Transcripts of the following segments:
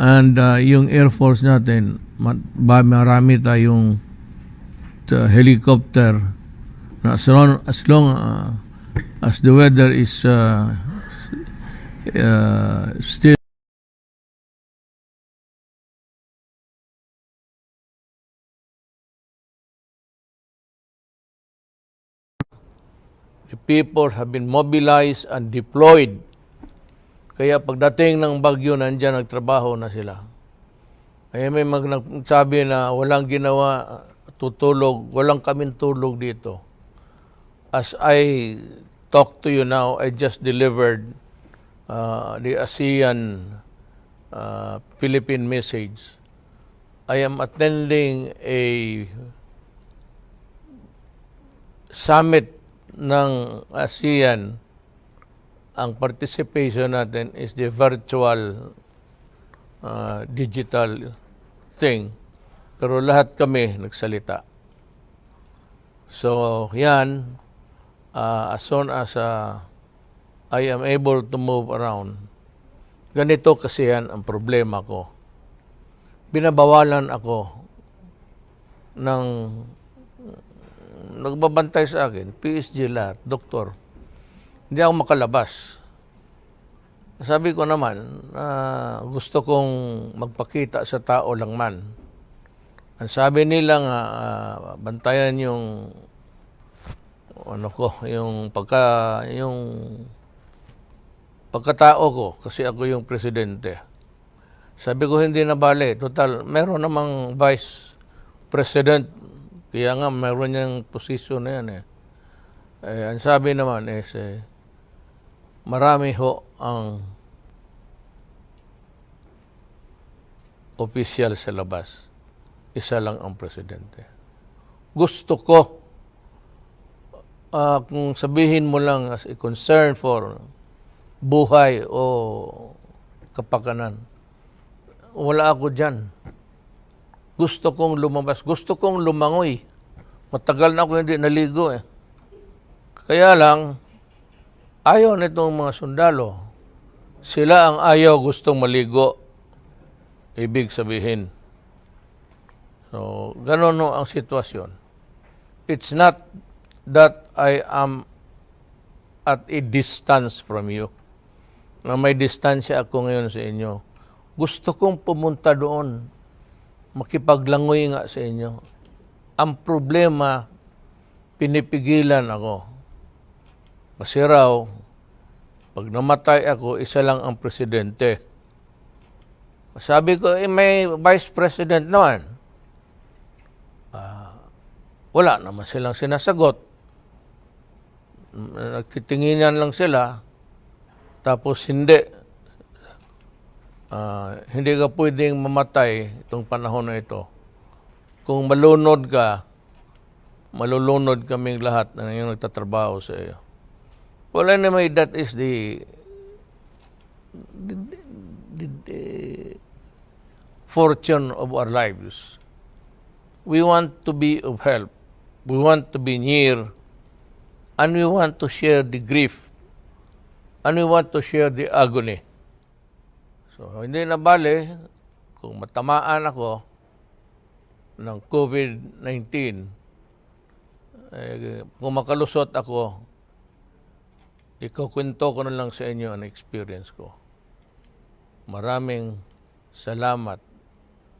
And yung Air Force natin, marami tayong helicopter na as long as the weather is still the people have been mobilized and deployed. Kaya pagdating ng bagyo, nandiyan nagtrabaho na sila. Kaya may nagsabi na walang ginawa, tutulog, walang kaming tulog dito. As I talk to you now, I just delivered the ASEAN Philippine message. I am attending a summit ng ASEAN. Ang participation natin is the virtual digital thing. Pero lahat kami nagsalita. So, yan, as soon as I am able to move around, ganito kasi yan ang problema ko. Binabawalan ako ng nagbabantay sa akin, PSG lahat, doktor. Hindi ako makalabas. Sabi ko naman, gusto kong magpakita sa tao lang man. Ang sabi nila nga, bantayan yung yung pagkatao ko kasi ako yung presidente. Sabi ko hindi na bale. Total, meron namang vice president. Kaya nga, meron niyang posisyon na yan eh. Ang sabi naman is, marami ho ang opisyal sa labas. Isa lang ang presidente. Gusto ko, kung sabihin mo lang as a concern for buhay o kapakanan, wala ako dyan. Gusto kong lumabas. Gusto kong lumangoy. Matagal na ako hindi naligo eh. Kaya lang, ayaw nitong mga sundalo. Sila ang ayaw gustong maligo. Ibig sabihin. So, ganun no ang sitwasyon. It's not that I am at a distance from you. Na may distansya ako ngayon sa inyo. Gusto kong pumunta doon. Makipaglangoy nga sa inyo. Ang problema, pinipigilan ako. Kasi raw, pag namatay ako, isa lang ang presidente. Sabi ko, may vice president naman. Wala naman silang sinasagot. Nagtitinginan lang sila. Tapos hindi. Hindi ka pwedeng mamatay itong panahon na ito. Kung malunod ka, malulunod kaming lahat na yung nagtatrabaho sa iyo. Well, anyway, that is the fortune of our lives. We want to be of help. We want to be near. And we want to share the grief. And we want to share the agony. So, hindi na bale kung matamaan ako ng COVID-19, kung makalusot ako, ikukwento ko na lang sa inyo ang experience ko. Maraming salamat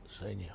sa inyo.